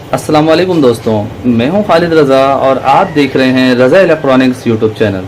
अस्सलाम वालेकुम दोस्तों, मैं हूं खालिद रज़ा और आप देख रहे हैं रज़ा इलेक्ट्रॉनिक्स यूट्यूब चैनल।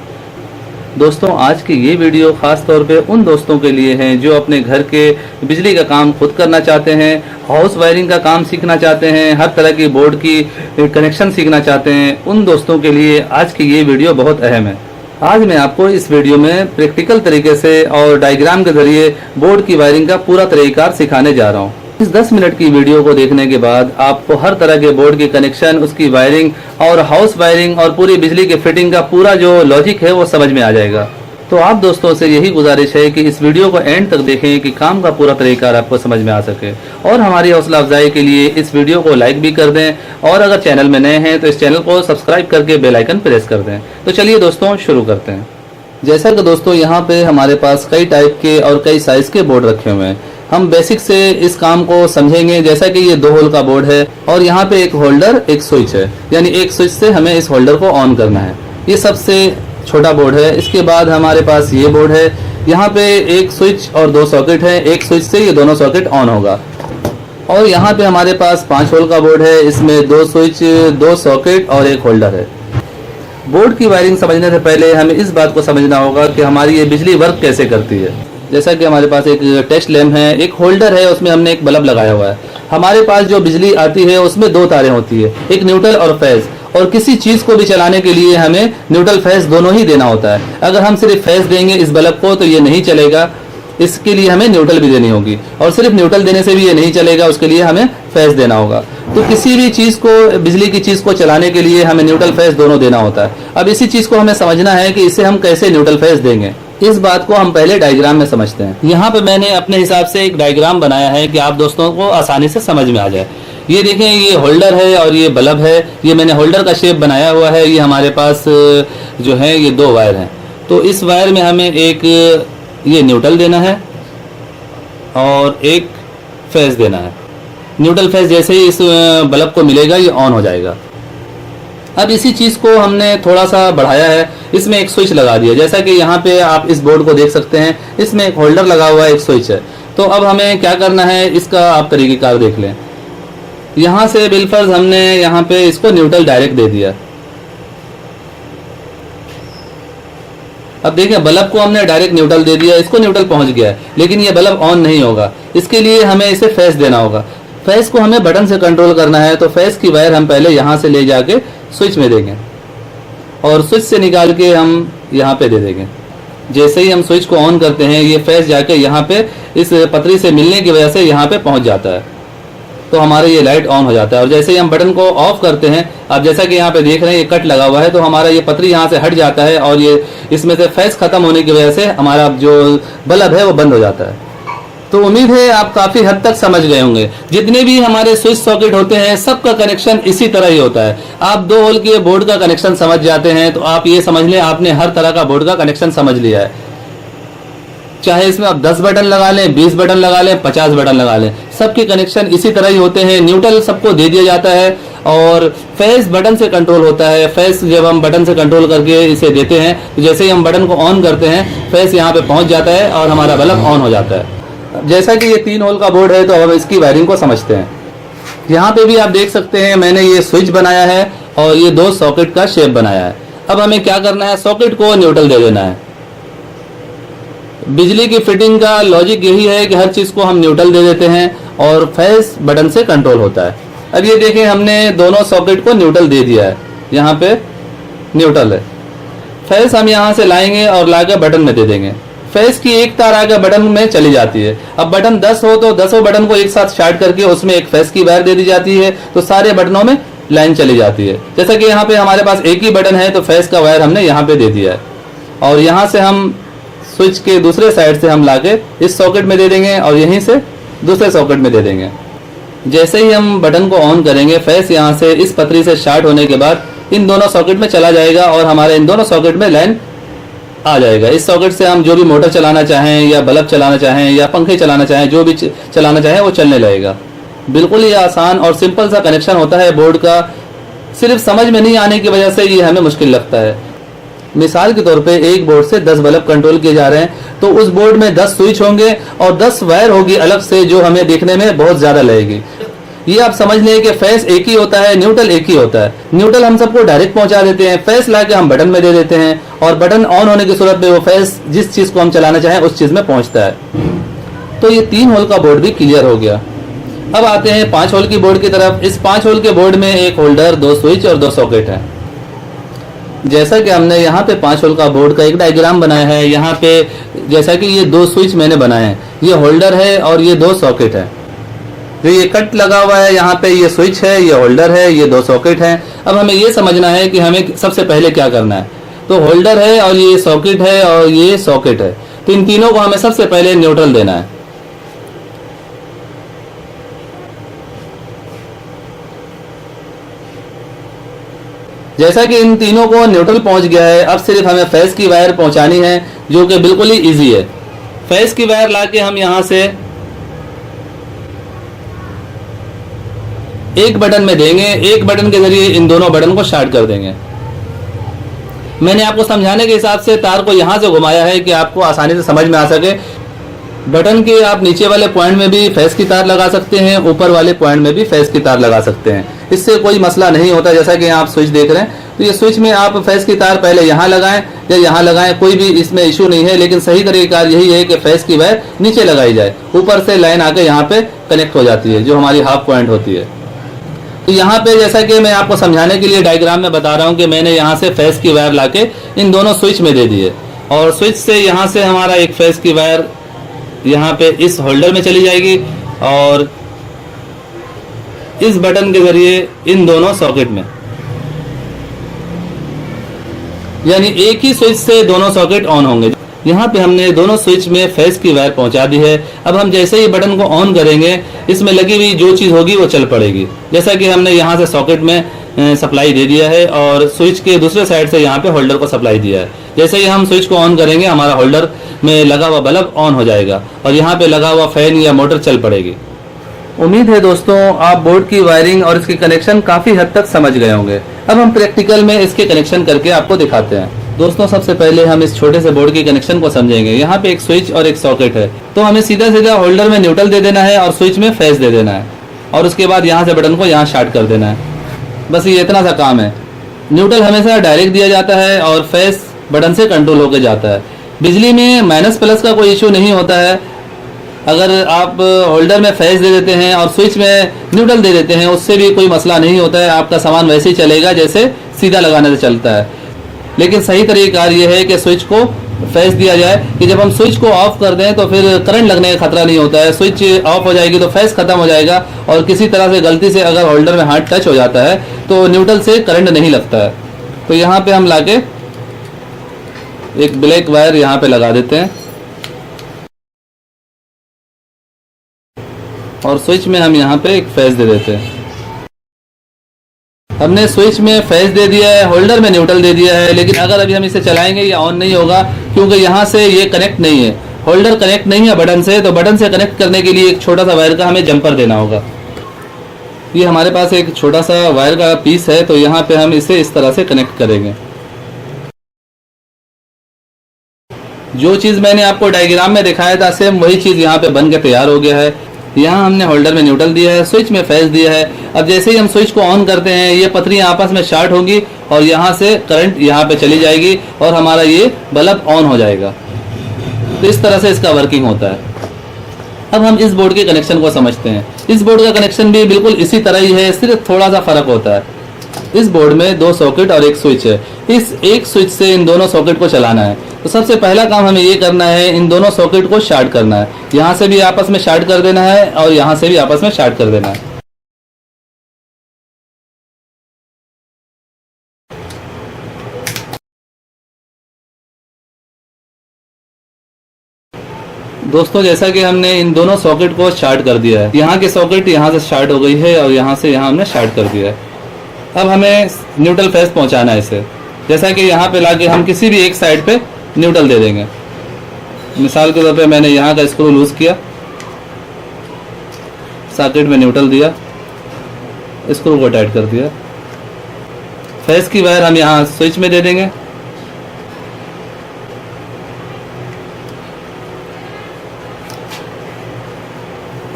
दोस्तों, आज की ये वीडियो ख़ास तौर पे उन दोस्तों के लिए हैं जो अपने घर के बिजली का काम खुद करना चाहते हैं, हाउस वायरिंग का काम सीखना चाहते हैं, हर तरह की बोर्ड की कनेक्शन सीखना चाहते हैं। उन दोस्तों के लिए आज की ये वीडियो बहुत अहम है। आज मैं आपको इस वीडियो में प्रैक्टिकल तरीके से और डायग्राम के ज़रिए बोर्ड की वायरिंग का पूरा तरीक़ाकार सिखाने जा रहा हूँ। इस 10 मिनट की वीडियो को देखने के बाद आपको हर तरह के बोर्ड की कनेक्शन, उसकी वायरिंग और हाउस वायरिंग और पूरी बिजली के फिटिंग का पूरा जो लॉजिक है वो समझ में आ जाएगा। तो आप दोस्तों से यही गुजारिश है कि इस वीडियो को एंड तक देखें कि काम का पूरा तरीका आपको समझ में आ सके। और हमारी हौसला अफजाई के लिए इस वीडियो को लाइक भी कर दें और अगर चैनल में नए हैं तो इस चैनल को सब्सक्राइब करके बेल आइकन प्रेस कर दें। तो चलिए दोस्तों, शुरू करते हैं। जैसा कि दोस्तों यहाँ पे हमारे पास कई टाइप के और कई साइज के बोर्ड रखे हुए हैं। हम बेसिक से इस काम को समझेंगे। जैसा कि ये 2 होल का बोर्ड है और यहाँ पे एक होल्डर, एक स्विच है, यानी एक स्विच से हमें इस होल्डर को ऑन करना है। ये सबसे छोटा बोर्ड है। इसके बाद हमारे पास ये बोर्ड है, यहाँ पे एक स्विच और 2 सॉकेट है। एक स्विच से ये दोनों सॉकेट ऑन होगा। और यहाँ पे हमारे पास 5 होल का बोर्ड है, इसमें 2 स्विच, 2 सॉकेट और एक होल्डर है। बोर्ड की वायरिंग समझने से पहले हमें इस बात को समझना होगा कि हमारी ये बिजली वर्क कैसे करती है। जैसा कि हमारे पास एक टेस्ट लैम्प है, एक होल्डर है, उसमें हमने एक बल्ब लगाया हुआ है। हमारे पास जो बिजली आती है उसमें 2 तारें होती है, एक न्यूट्रल और फेज। और किसी चीज को भी चलाने के लिए हमें न्यूट्रल फेज दोनों ही देना होता है। अगर हम सिर्फ फेज देंगे इस बल्ब को तो ये नहीं चलेगा, इसके लिए हमें न्यूट्रल भी देनी होगी। और सिर्फ न्यूट्रल देने से भी ये नहीं चलेगा, उसके लिए हमें फेज देना होगा। तो किसी भी चीज को, बिजली की चीज को चलाने के लिए हमें न्यूट्रल फेज दोनों देना होता है। अब इसी चीज को हमें समझना है कि इसे हम कैसे न्यूट्रल फेज देंगे। इस बात को हम पहले डायग्राम में समझते हैं। यहाँ पे मैंने अपने हिसाब से एक डायग्राम बनाया है कि आप दोस्तों को आसानी से समझ में आ जाए। ये देखें, ये होल्डर है और ये बल्ब है। ये मैंने होल्डर का शेप बनाया हुआ है। ये हमारे पास जो है ये 2 वायर हैं। तो इस वायर में हमें एक ये न्यूट्रल देना है और एक फेज देना है। न्यूट्रल फेज जैसे ही इस बल्ब को मिलेगा ये ऑन हो जाएगा। अब इसी चीज को हमने थोड़ा सा बढ़ाया है, इसमें एक स्विच लगा दिया। जैसा कि यहाँ पे आप इस बोर्ड को देख सकते हैं, इसमें एक होल्डर लगा हुआ है, एक स्विच है। तो अब हमें क्या करना है, इसका आप तरीकेकार देख लें। यहाँ से बिलफर्ज हमने यहाँ पे इसको न्यूट्रल डायरेक्ट दे दिया। अब देखें, बल्ब को हमने डायरेक्ट न्यूट्रल दे दिया, इसको न्यूट्रल पहुंच गया है, लेकिन ये बल्ब ऑन नहीं होगा। इसके लिए हमें इसे फेज देना होगा। फेज को हमें बटन से कंट्रोल करना है। तो फेज की वायर हम पहले यहाँ से ले जाके स्विच में देंगे और स्विच से निकाल के हम यहाँ पे दे देंगे। जैसे ही हम स्विच को ऑन करते हैं ये फेज जाके यहाँ पे इस पतरी से मिलने की वजह से यहाँ पे पहुँच जाता है। तो हमारे ये लाइट ऑन हो जाता है। और जैसे ही हम बटन को ऑफ करते हैं, अब जैसा कि यहाँ पे देख रहे हैं ये कट लगा हुआ है, तो हमारा ये पतरी यहाँ से हट जाता है और ये इसमें से फेज खत्म होने की वजह से हमारा जो बल्ब है वो बंद हो जाता है। तो उम्मीद है आप काफी हद तक समझ गए होंगे। जितने भी हमारे स्विच सॉकेट होते हैं सबका कनेक्शन इसी तरह ही होता है। आप 2 होल के बोर्ड का कनेक्शन समझ जाते हैं तो आप ये समझ लें आपने हर तरह का बोर्ड का कनेक्शन समझ लिया है। चाहे इसमें आप 10 बटन लगा लें, 20 बटन लगा लें, 50 बटन लगा लें, सबके कनेक्शन इसी तरह ही होते हैं। न्यूट्रल सबको दे दिया जाता है और फेज बटन से कंट्रोल होता है। फेज जब हम बटन से कंट्रोल करके इसे देते हैं तो जैसे ही हम बटन को ऑन करते हैं फेज यहाँ पे पहुंच जाता है और हमारा बल्ब ऑन हो जाता है। जैसा कि ये 3 होल का बोर्ड है तो अब हम इसकी वायरिंग को समझते हैं। यहाँ पे भी आप देख सकते हैं मैंने ये स्विच बनाया है और ये 2 सॉकेट का शेप बनाया है। अब हमें क्या करना है, सॉकेट को न्यूट्रल दे देना है। बिजली की फिटिंग का लॉजिक यही है कि हर चीज को हम न्यूट्रल दे देते हैं और फेज बटन से कंट्रोल होता है। अब ये देखें, हमने दोनों सॉकेट को न्यूट्रल दे दिया है। यहाँ पे न्यूट्रल है। फेज हम यहाँ से लाएंगे और लाकर बटन में दे देंगे। फेज की एक तार आगे बटन में चली जाती है। अब बटन 10 हो तो 10 बटन को एक साथ शार्ट करके उसमें एक फेज की वायर दे दी जाती है, तो सारे बटनों में लाइन चली जाती है। जैसा कि यहाँ पे हमारे पास एक ही बटन है तो फेज का वायर हमने यहाँ पे दे दिया है और यहाँ से हम स्विच के दूसरे साइड से हम लाके इस सॉकेट में दे देंगे और यहीं से दूसरे सॉकेट में दे देंगे। जैसे ही हम बटन को ऑन करेंगे फेज यहाँ से इस पतरी से शार्ट होने के बाद इन दोनों सॉकेट में चला जाएगा और हमारे इन दोनों सॉकेट में लाइन आ जाएगा। इस सॉकेट से हम जो भी मोटर चलाना चाहें या बल्ब चलाना चाहें या पंखे चलाना चाहें, जो भी चलाना चाहें वो चलने लगेगा। बिल्कुल ही आसान और सिंपल सा कनेक्शन होता है बोर्ड का। सिर्फ समझ में नहीं आने की वजह से ये हमें मुश्किल लगता है। मिसाल के तौर पे एक बोर्ड से 10 बल्ब कंट्रोल किए जा रहे हैं तो उस बोर्ड में 10 स्विच होंगे और 10 वायर होगी अलग से, जो हमें देखने में बहुत ज्यादा लगेगी। ये आप समझ लें कि फेस एक ही होता है, न्यूट्रल एक ही होता है। न्यूट्रल हम सबको डायरेक्ट पहुंचा देते हैं, फेस लाके हम बटन में दे देते हैं और बटन ऑन होने की सूरत में वो फेस जिस चीज को हम चलाना चाहें उस चीज में पहुंचता है। तो ये 3 होल का बोर्ड भी क्लियर हो गया। अब आते हैं 5 होल की बोर्ड की तरफ। इस 5 होल के बोर्ड में एक होल्डर, 2 स्विच और 2 सॉकेट है। जैसा कि हमने यहाँ पे 5 होल का बोर्ड का एक डायग्राम बनाया है, यहाँ पे जैसा कि ये 2 स्विच मैंने बनाए हैं, ये होल्डर है और ये 2 सॉकेट है। जो ये कट लगा हुआ है यहाँ पे, ये स्विच है, ये होल्डर है, ये 2 सॉकेट है। अब हमें ये समझना है कि हमें सबसे पहले क्या करना है। तो होल्डर है और ये सॉकेट है और ये सॉकेट है, तो इन तीनों को हमें सबसे पहले न्यूट्रल देना है। जैसा कि इन तीनों को न्यूट्रल पहुंच गया है, अब सिर्फ हमें फेस की वायर पहुंचानी है, जो कि बिल्कुल ही इजी है। फेस की वायर लाके हम यहां से एक बटन में देंगे, एक बटन के जरिए इन दोनों बटन को शॉर्ट कर देंगे। मैंने आपको समझाने के हिसाब से तार को यहां से घुमाया है कि आपको आसानी से समझ में आ सके। बटन के आप नीचे वाले पॉइंट में भी फेस की तार लगा सकते हैं, ऊपर वाले पॉइंट में भी फेस की तार लगा सकते हैं, इससे कोई मसला नहीं होता। जैसा कि आप स्विच देख रहे हैं, तो ये स्विच में आप फेस की तार पहले यहाँ लगाएं या यहाँ लगाएं, कोई भी इसमें इशू नहीं है। लेकिन सही तरीका यही है कि फेस की वायर नीचे लगाई जाए, ऊपर से लाइन आके यहाँ पे कनेक्ट हो जाती है, जो हमारी हाफ पॉइंट होती है। तो यहाँ पे जैसा कि मैं आपको समझाने के लिए डायग्राम में बता रहा हूँ कि मैंने यहाँ से फेस की वायर लाके इन दोनों स्विच में दे दी है, और स्विच से यहाँ से हमारा एक फेस की वायर यहाँ पे इस होल्डर में चली जाएगी और इस बटन के जरिए इन दोनों सॉकेट में, यानी एक ही स्विच से दोनों सॉकेट ऑन होंगे। यहाँ पे हमने दोनों स्विच में फेस की वायर पहुंचा दी है। अब हम जैसे ही बटन को ऑन करेंगे, इसमें लगी हुई जो चीज होगी वो चल पड़ेगी। जैसा कि हमने यहाँ से सॉकेट में सप्लाई दे दिया है और स्विच के दूसरे साइड से यहाँ पे होल्डर को सप्लाई दिया है। जैसे ही हम स्विच को ऑन करेंगे, हमारा होल्डर में लगा हुआ बल्ब ऑन हो जाएगा और यहाँ पे लगा हुआ फैन या मोटर चल पड़ेगी। उम्मीद है दोस्तों आप बोर्ड की वायरिंग और इसके कनेक्शन काफी हद तक समझ गए होंगे। अब हम प्रैक्टिकल में इसके कनेक्शन करके आपको दिखाते हैं। दोस्तों सबसे पहले हम इस छोटे से बोर्ड के कनेक्शन को समझेंगे। यहाँ पे एक स्विच और एक सॉकेट है, तो हमें सीधा सीधा होल्डर में न्यूट्रल दे देना है और स्विच में फेस दे देना है, और उसके बाद यहाँ से बटन को यहाँ शॉर्ट कर देना है। बस ये इतना सा काम है। न्यूट्रल हमेशा डायरेक्ट दिया जाता है और फेस बटन से कंट्रोल होकर जाता है। बिजली में माइनस प्लस का कोई इशू नहीं होता है। अगर आप होल्डर में फेस दे देते हैं और स्विच में न्यूट्रल दे देते हैं, उससे भी कोई मसला नहीं होता है। आपका सामान वैसे ही चलेगा जैसे सीधा लगाने से चलता है। लेकिन सही तरीका ये है कि स्विच को फेस दिया जाए कि जब हम स्विच को ऑफ कर दें तो फिर करंट लगने का खतरा नहीं होता है। स्विच ऑफ हो जाएगी तो फेस खत्म हो जाएगा, और किसी तरह से गलती से अगर होल्डर में हाथ टच हो जाता है तो न्यूट्रल से करंट नहीं लगता है। तो यहाँ पे हम लाके एक ब्लैक वायर यहाँ पे लगा देते हैं और स्विच में हम यहाँ पे एक फेस दे देते हैं। हमने स्विच में फेस दे दिया है, होल्डर में न्यूट्रल दे दिया है, लेकिन अगर अभी हम इसे चलाएंगे ये ऑन नहीं होगा, क्योंकि यहाँ से ये कनेक्ट नहीं है, होल्डर कनेक्ट नहीं है बटन से। तो बटन से कनेक्ट करने के लिए एक छोटा सा वायर का हमें जंपर देना होगा। ये हमारे पास एक छोटा सा वायर का पीस है, तो यहाँ पे हम इसे इस तरह से कनेक्ट करेंगे। जो चीज़ मैंने आपको डायग्राम में दिखाया था, सेम वही चीज़ यहाँ पे बन के तैयार हो गया है। यहाँ हमने होल्डर में न्यूट्रल दिया है, स्विच में फेस दिया है। अब जैसे ही हम स्विच को ऑन करते हैं, ये पतरियाँ आपस में शॉर्ट होंगी और यहाँ से करंट यहाँ पे चली जाएगी और हमारा ये बल्ब ऑन हो जाएगा। तो इस तरह से इसका वर्किंग होता है। अब हम इस बोर्ड के कनेक्शन को समझते हैं। इस बोर्ड का कनेक्शन भी बिल्कुल इसी तरह ही है, सिर्फ थोड़ा सा फर्क होता है। इस बोर्ड में 2 सॉकेट और एक स्विच है। इस एक स्विच से इन दोनों सॉकेट को चलाना है। तो सबसे पहला काम हमें ये करना है, इन दोनों सॉकेट को शॉर्ट करना है। यहाँ से भी आपस में शॉर्ट कर देना है और यहाँ से भी आपस में शॉर्ट कर देना है। दोस्तों जैसा कि हमने इन दोनों सॉकेट को शॉर्ट कर दिया है, यहाँ की सॉकेट यहाँ से शॉर्ट हो गई है और यहाँ से यहाँ हमने शॉर्ट कर दिया है। अब हमें न्यूट्रल फेस पहुँचाना है इसे। जैसा कि यहाँ पे लाके हम किसी भी एक साइड पे न्यूट्रल दे देंगे। मिसाल के तौर पे मैंने यहाँ का स्क्रू लूज किया, सॉकेट में न्यूट्रल दिया, स्क्रू को टाइट कर दिया। फेस की वायर हम यहाँ स्विच में दे देंगे।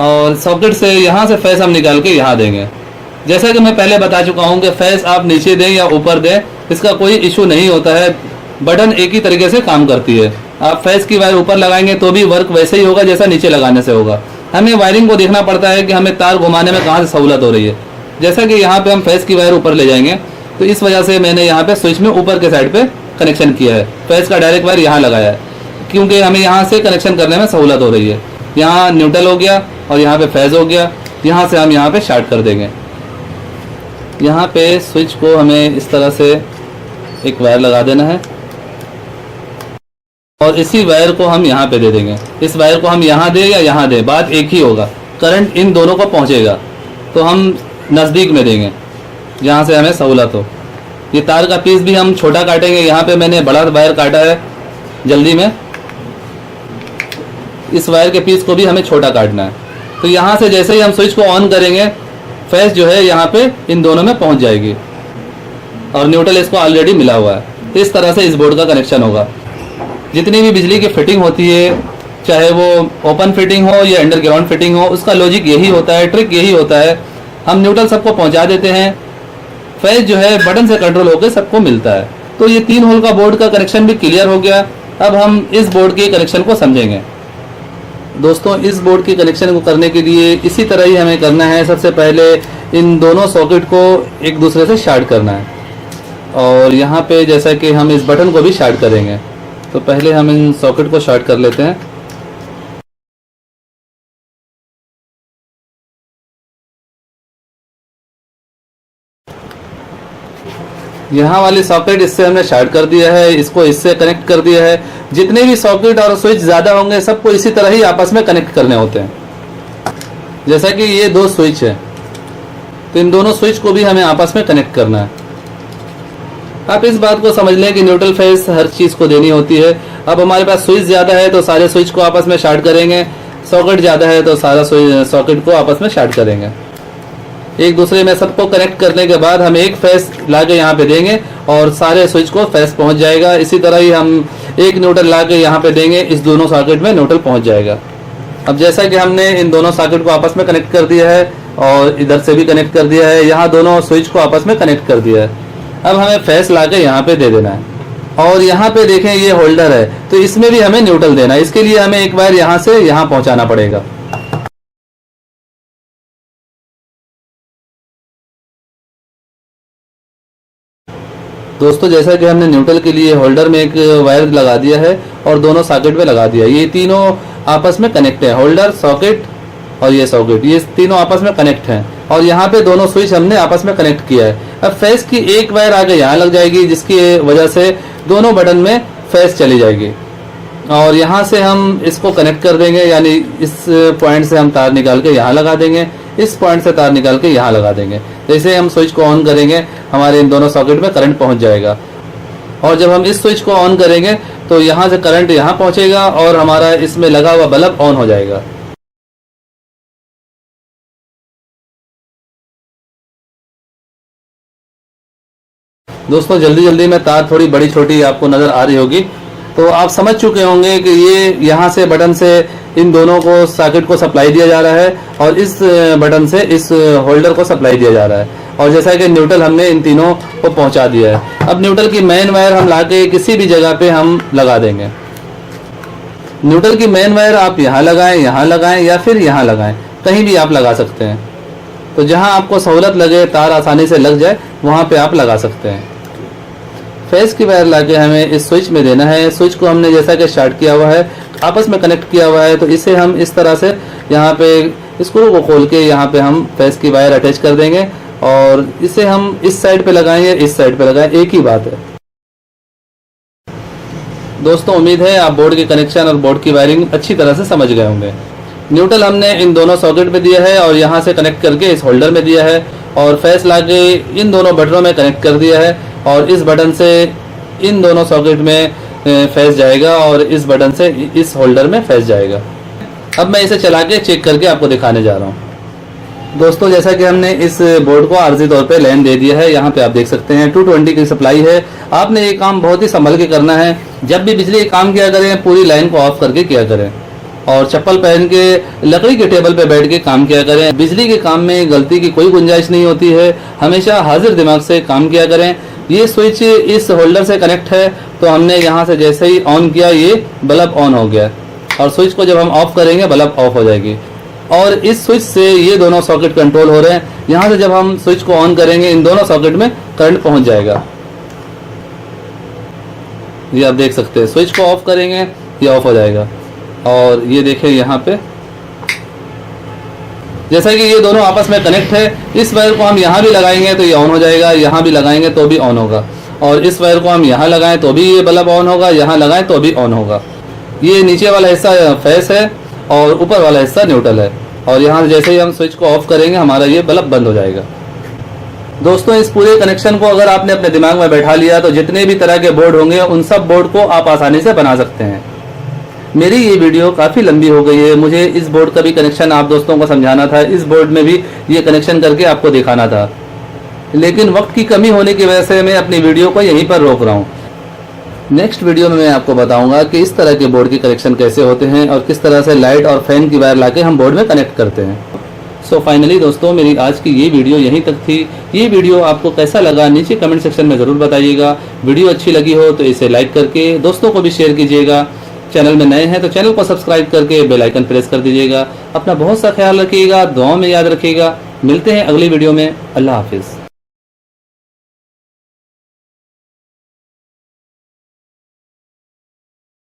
और सॉकेट से यहाँ से फैस हम निकाल के यहाँ देंगे। जैसा कि मैं पहले बता चुका हूँ कि फैस आप नीचे दें या ऊपर दें, इसका कोई इशू नहीं होता है, बटन एक ही तरीके से काम करती है। आप फैस की वायर ऊपर लगाएंगे तो भी वर्क वैसे ही होगा जैसा नीचे लगाने से होगा। हमें वायरिंग को देखना पड़ता है कि हमें तार घुमाने में कहाँ से सहूलत हो रही है। जैसा कि यहाँ पे हम फैस की वायर ऊपर ले जाएंगे तो इस वजह से मैंने यहाँ पे स्विच में ऊपर के साइड पे कनेक्शन किया है, फैस का डायरेक्ट वायर यहाँ लगाया है, क्योंकि हमें यहाँ से कनेक्शन करने में सहूलत हो रही है। यहाँ न्यूट्रल हो गया और यहाँ पे फैज हो गया। यहाँ से हम यहाँ पे शार्ट कर देंगे। यहाँ पे स्विच को हमें इस तरह से एक वायर लगा देना है और इसी वायर को हम यहाँ पे दे देंगे। इस वायर को हम यहाँ दें या यहाँ दें, बात एक ही होगा, करंट इन दोनों को पहुँचेगा। तो हम नज़दीक में देंगे जहाँ से हमें सहूलत हो। ये तार का पीस भी हम छोटा काटेंगे। यहाँ पे मैंने बड़ा वायर काटा है जल्दी में, इस वायर के पीस को भी हमें छोटा काटना है। तो यहाँ से जैसे ही हम स्विच को ऑन करेंगे, फैस जो है यहाँ पे इन दोनों में पहुँच जाएगी और न्यूट्रल इसको ऑलरेडी मिला हुआ है। तो इस तरह से इस बोर्ड का कनेक्शन होगा। जितनी भी बिजली की फिटिंग होती है, चाहे वो ओपन फिटिंग हो या अंडरग्राउंड फिटिंग हो, उसका लॉजिक यही होता है, ट्रिक यही होता है। हम न्यूट्रल सबको पहुँचा देते हैं, फैस जो है बटन से कंट्रोल होकर सबको मिलता है। तो ये 3 होल का बोर्ड का कनेक्शन भी क्लियर हो गया। अब हम इस बोर्ड के कनेक्शन को समझेंगे। दोस्तों, इस बोर्ड के कनेक्शन को करने के लिए इसी तरह ही हमें करना है। सबसे पहले इन दोनों सॉकेट को एक दूसरे से शार्ट करना है और यहाँ पे जैसा कि हम इस बटन को भी शार्ट करेंगे, तो पहले हम इन सॉकेट को शार्ट कर लेते हैं। यहाँ वाली सॉकेट इससे हमने शार्ट कर दिया है, इसको इससे कनेक्ट कर दिया है। जितने भी सॉकेट और स्विच ज़्यादा होंगे सबको इसी तरह ही आपस में कनेक्ट करने होते हैं। जैसा कि ये 2 स्विच है, तो इन दोनों स्विच को भी हमें आपस में कनेक्ट करना है। आप इस बात को समझ लें कि न्यूट्रल फेस हर चीज़ को देनी होती है। अब हमारे पास स्विच ज़्यादा है तो सारे स्विच को आपस में शार्ट करेंगे, सॉकेट ज़्यादा है तो सारा सॉकेट को आपस में शार्ट करेंगे। एक दूसरे में सबको कनेक्ट करने के बाद हम एक फेस ला के यहाँ पे देंगे और सारे स्विच को फेस पहुँच जाएगा। इसी तरह ही हम एक न्यूट्रल ला के यहाँ पे देंगे, इस दोनों सॉकेट में न्यूट्रल पहुँच जाएगा। अब जैसा कि हमने इन दोनों सॉकेट को आपस में कनेक्ट कर दिया है और इधर से भी कनेक्ट कर दिया है, यहाँ दोनों स्विच को आपस में कनेक्ट कर दिया है। अब हमें फेस ला के यहाँ पे दे देना है और यहाँ पे देखें ये होल्डर है, तो इसमें भी हमें न्यूट्रल देना है। इसके लिए हमें एक बार यहाँ से यहाँ पहुँचाना पड़ेगा। दोस्तों, जैसा कि हमने न्यूट्रल के लिए होल्डर में एक वायर लगा दिया है और दोनों सॉकेट में लगा दिया, ये तीनों आपस में कनेक्ट है। होल्डर, सॉकेट और ये सॉकेट, ये तीनों आपस में कनेक्ट हैं और यहाँ पे दोनों स्विच हमने आपस में कनेक्ट किया है। अब फेस की एक वायर आगे यहाँ लग जाएगी, जिसकी वजह से दोनों बटन में फेस चली जाएगी और यहाँ से हम इसको कनेक्ट कर देंगे, यानी इस पॉइंट से हम तार निकाल के यहाँ लगा देंगे, इस पॉइंट से तार निकाल के यहाँ लगा देंगे। जैसे हम स्विच को ऑन करेंगे, हमारे इन दोनों सॉकेट में करंट पहुँच जाएगा और जब हम इस स्विच को ऑन करेंगे तो यहाँ से करंट यहाँ पहुँचेगा और हमारा इसमें लगा हुआ बल्ब ऑन हो जाएगा। दोस्तों, जल्दी जल्दी में तार थोड़ी बड़ी छोटी आपको नज़र आ रही होगी, तो आप समझ चुके होंगे कि ये यहाँ से बटन से इन दोनों को सॉकेट को सप्लाई दिया जा रहा है और इस बटन से इस होल्डर को सप्लाई दिया जा रहा है। और जैसा कि न्यूट्रल हमने इन तीनों को पहुँचा दिया है। अब न्यूट्रल की मेन वायर हम लाके किसी भी जगह पे हम लगा देंगे। न्यूट्रल की मेन वायर आप यहाँ लगाएं या फिर यहाँ लगाएं, कहीं भी आप लगा सकते हैं। तो जहाँ आपको सहूलत लगे, तार आसानी से लग जाए, वहाँ पे आप लगा सकते हैं। फेस की वायर लाके हमें इस स्विच में देना है। स्विच को हमने जैसा कि स्टार्ट किया हुआ है, आपस में कनेक्ट किया हुआ है, तो इसे हम इस तरह से यहाँ पे स्क्रू को खोल के यहाँ पे हम फेस की वायर अटैच कर देंगे और इसे हम इस साइड पे लगाएं या इस साइड पे लगाएं, एक ही बात है। दोस्तों, उम्मीद है आप बोर्ड के कनेक्शन और बोर्ड की वायरिंग अच्छी तरह से समझ गए होंगे। न्यूट्रल हमने इन दोनों सॉकेट में दिया है और यहाँ से कनेक्ट करके इस होल्डर में दिया है और फेस लाके इन दोनों बटनों में कनेक्ट कर दिया है और इस बटन से इन दोनों सॉकेट में फेस जाएगा और इस बटन से इस होल्डर में फेस जाएगा। अब मैं इसे चला के चेक करके आपको दिखाने जा रहा हूँ। दोस्तों, जैसा कि हमने इस बोर्ड को आर्जी तौर पे लाइन दे दिया है, यहाँ पे आप देख सकते हैं 220 की सप्लाई है। आपने ये काम बहुत ही संभल के करना है। जब भी बिजली काम किया करें, पूरी लाइन को ऑफ करके किया करें। और चप्पल पहन के लकड़ी के टेबल पे बैठ के काम किया करें। बिजली के काम में गलती की कोई गुंजाइश नहीं होती है, हमेशा हाजिर दिमाग से काम किया करें। ये स्विच इस होल्डर से कनेक्ट है, तो हमने यहाँ से जैसे ही ऑन किया ये बल्ब ऑन हो गया, और स्विच को जब हम ऑफ करेंगे बल्ब ऑफ हो जाएगी। और इस स्विच से ये दोनों सॉकेट कंट्रोल हो रहे हैं। यहाँ से जब हम स्विच को ऑन करेंगे इन दोनों सॉकेट में करंट पहुंच जाएगा। ये आप देख सकते हैं, स्विच को ऑफ करेंगे ये ऑफ हो जाएगा। और ये देखें यहाँ पे जैसा कि ये दोनों आपस में कनेक्ट है, इस वायर को हम यहाँ भी लगाएंगे तो ये ऑन हो जाएगा, यहाँ भी लगाएंगे तो भी ऑन होगा। और इस वायर को हम यहाँ लगाएं तो भी ये बल्ब ऑन होगा, यहाँ लगाएं तो भी ऑन होगा। ये नीचे वाला हिस्सा फेस है और ऊपर वाला हिस्सा न्यूट्रल है। और यहाँ जैसे ही हम स्विच को ऑफ करेंगे हमारा ये बल्ब बंद हो जाएगा। दोस्तों, इस पूरे कनेक्शन को अगर आपने अपने दिमाग में बैठा लिया तो जितने भी तरह के बोर्ड होंगे उन सब बोर्ड को आप आसानी से बना सकते हैं। मेरी ये वीडियो काफ़ी लंबी हो गई है, मुझे इस बोर्ड का भी कनेक्शन आप दोस्तों को समझाना था, इस बोर्ड में भी ये कनेक्शन करके आपको दिखाना था, लेकिन वक्त की कमी होने की वजह से मैं अपनी वीडियो को यहीं पर रोक रहा हूँ। नेक्स्ट वीडियो में मैं आपको बताऊंगा कि इस तरह के बोर्ड की कनेक्शन कैसे होते हैं और किस तरह से लाइट और फैन की वायर लाके हम बोर्ड में कनेक्ट करते हैं। सो फाइनली दोस्तों, मेरी आज की ये वीडियो यहीं तक थी। ये वीडियो आपको कैसा लगा नीचे कमेंट सेक्शन में ज़रूर बताइएगा। वीडियो अच्छी लगी हो तो इसे लाइक करके दोस्तों को भी शेयर कीजिएगा। चैनल में नए हैं तो चैनल को सब्सक्राइब करके बेल आइकन प्रेस कर दीजिएगा। अपना बहुत सा ख्याल रखिएगा, दुआओं में याद रखिएगा। मिलते हैं अगली वीडियो में। अल्लाह हाफिज़।